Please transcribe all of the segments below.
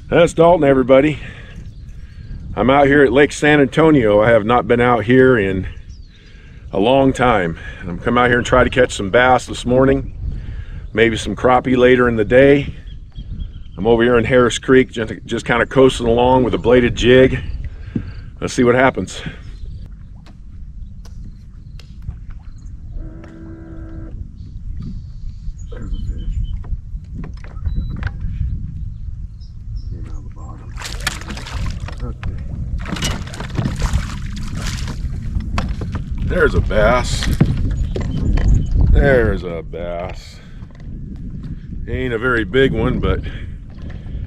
That's Dalton, everybody. I'm out here at Lake San Antonio. I have not been out here in a long time. I'm coming out here and try to catch some bass this morning, maybe some crappie later in the day. I'm over here in Harris Creek, just kind of coasting along with a bladed jig. Let's see what happens. There's a bass. There's a bass. He ain't a very big one, but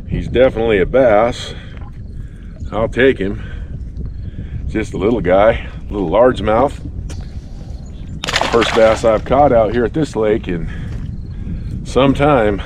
he's definitely a bass. I'll take him. Just a little guy, a little largemouth. First bass I've caught out here at this lake in some time.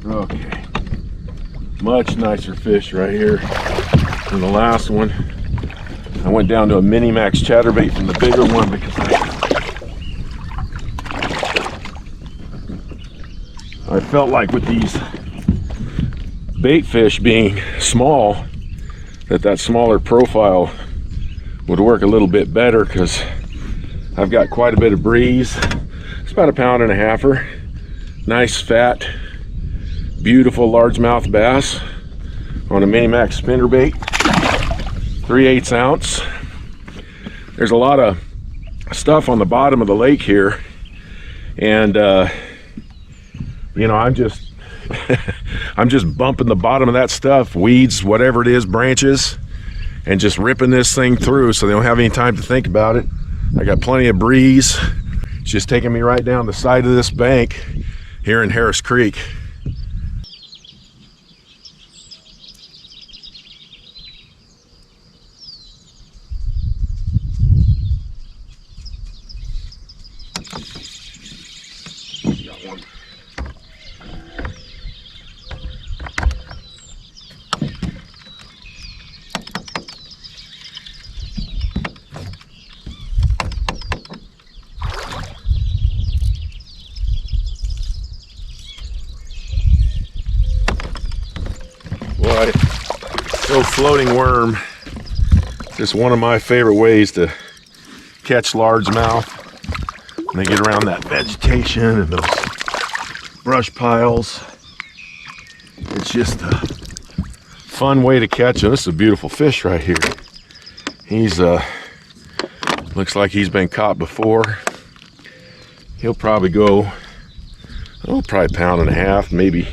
Okay, much nicer fish right here than the last one. I went down to a mini max chatterbait from the bigger one because I felt like with these bait fish being small, that smaller profile would work a little bit better because I've got quite a bit of breeze. It's about 1.5 pounds. Nice fat, beautiful largemouth bass on a mini max spinnerbait, 3/8 ounce. There's a lot of stuff on the bottom of the lake here, and you know, I'm just I'm just bumping the bottom of that stuff, weeds, whatever it is, branches, and just ripping this thing through so they don't have any time to think about it. I got plenty of breeze. It's just taking me right down the side of this bank here in Harris Creek. Got one. Boy, so floating worm, just one of my favorite ways to catch largemouth. When they get around that vegetation and those brush piles, it's just a fun way to catch them. This is a beautiful fish right here. He's looks like he's been caught before. He'll probably go, oh, probably 1.5 pounds, maybe.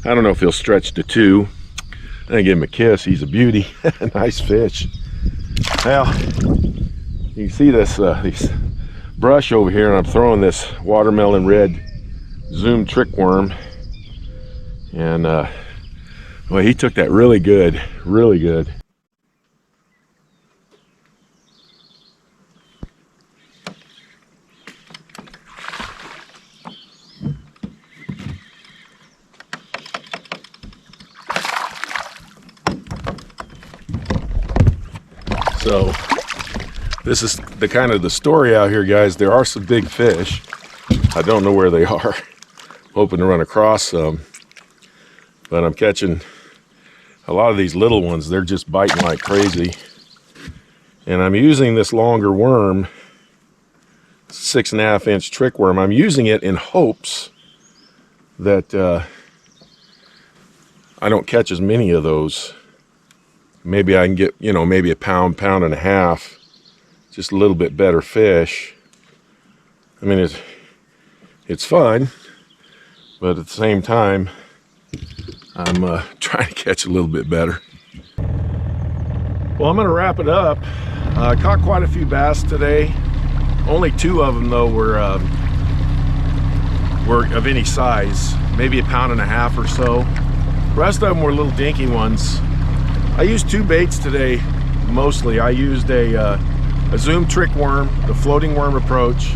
I don't know if he'll stretch to 2. I give him a kiss. He's a beauty. Nice fish. Well, you can see this these brush over here, and I'm throwing this watermelon red zoom trick worm, and well, he took that really good, really good. So this is the kind of the story out here, guys. There are some big fish. I don't know where they are. Hoping to run across some, but I'm catching a lot of these little ones. They're just biting like crazy, and I'm using this longer worm, 6.5 inch trick worm. I'm using it in hopes that I don't catch as many of those. Maybe I can get, you know, maybe 1 pound, 1.5 pounds, just a little bit better fish. I mean, it's fun, but at the same time, I'm trying to catch a little bit better. Well, I'm gonna wrap it up. I caught quite a few bass today. Only 2 of them though were were of any size, maybe 1.5 pounds or so. The rest of them were little dinky ones. I used 2 baits today, mostly. I used a Zoom trick worm, the floating worm approach,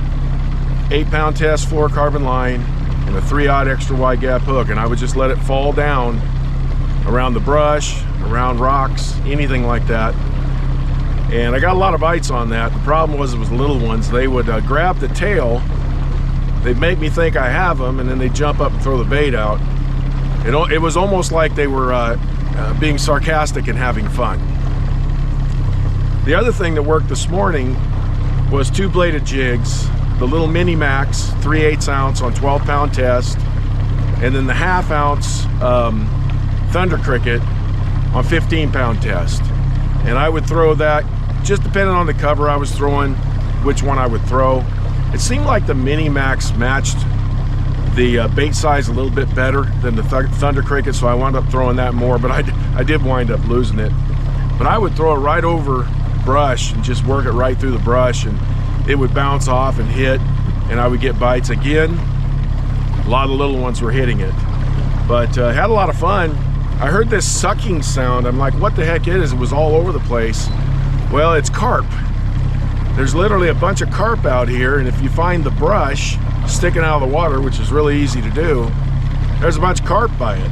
8-pound test fluorocarbon line, and a 3/0 extra wide gap hook, and I would just let it fall down around the brush, around rocks, anything like that. And I got a lot of bites on that. The problem was it was little ones. They would grab the tail, they'd make me think I have them, and then they'd jump up and throw the bait out. It was almost like they were being sarcastic and having fun. The other thing that worked this morning was 2-bladed jigs, the little Mini Max 3/8 ounce on 12-pound test, and then the 1/2 ounce Thunder Cricket on 15-pound test. And I would throw that, just depending on the cover I was throwing, which one I would throw. It seemed like the Mini Max matched the bait size a little bit better than the Thunder Cricket, so I wound up throwing that more, but I did wind up losing it. But I would throw it right over brush and just work it right through the brush, and it would bounce off and hit, and I would get bites again. A lot of the little ones were hitting it, but had a lot of fun. I heard this sucking sound. I'm like, what the heck it is? It was all over the place. Well, it's carp. There's literally a bunch of carp out here, and if you find the brush sticking out of the water, which is really easy to do, there's a bunch of carp by it.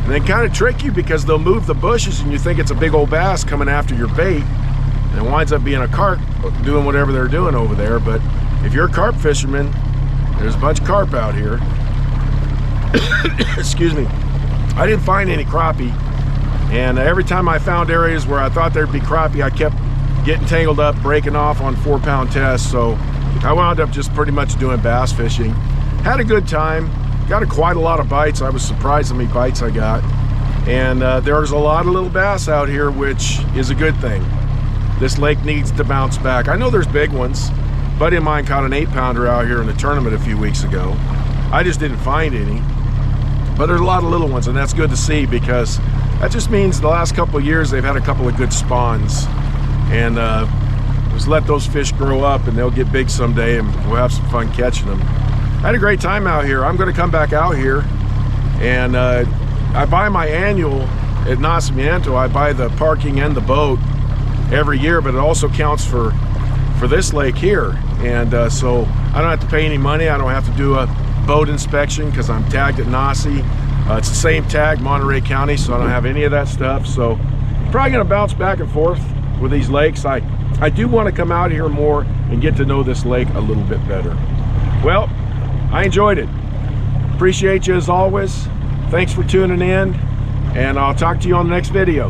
And they kind of trick you because they'll move the bushes and you think it's a big old bass coming after your bait, and it winds up being a carp doing whatever they're doing over there. But if you're a carp fisherman, there's a bunch of carp out here. Excuse me. I didn't find any crappie, and every time I found areas where I thought there'd be crappie, I kept getting tangled up, breaking off on 4-pound tests. So I wound up just pretty much doing bass fishing. Had a good time, got quite a lot of bites. I was surprised how many bites I got, and there's a lot of little bass out here, which is a good thing. This lake needs to bounce back. I know there's big ones. A buddy of mine caught an 8-pounder out here in the tournament a few weeks ago. I just didn't find any. But there's a lot of little ones, and that's good to see, because that just means the last couple of years they've had a couple of good spawns. And just let those fish grow up, and they'll get big someday, and we'll have some fun catching them. I had a great time out here. I'm going to come back out here, and I buy my annual at Nacimiento. I buy the parking and the boat every year, but it also counts for this lake here. And so I don't have to pay any money. I don't have to do a boat inspection because I'm tagged at Naci. It's the same tag, Monterey County, so I don't have any of that stuff. So I'm probably going to bounce back and forth with these lakes. I do want to come out here more and get to know this lake a little bit better. Well, I enjoyed it. Appreciate you as always. Thanks for tuning in, and I'll talk to you on the next video.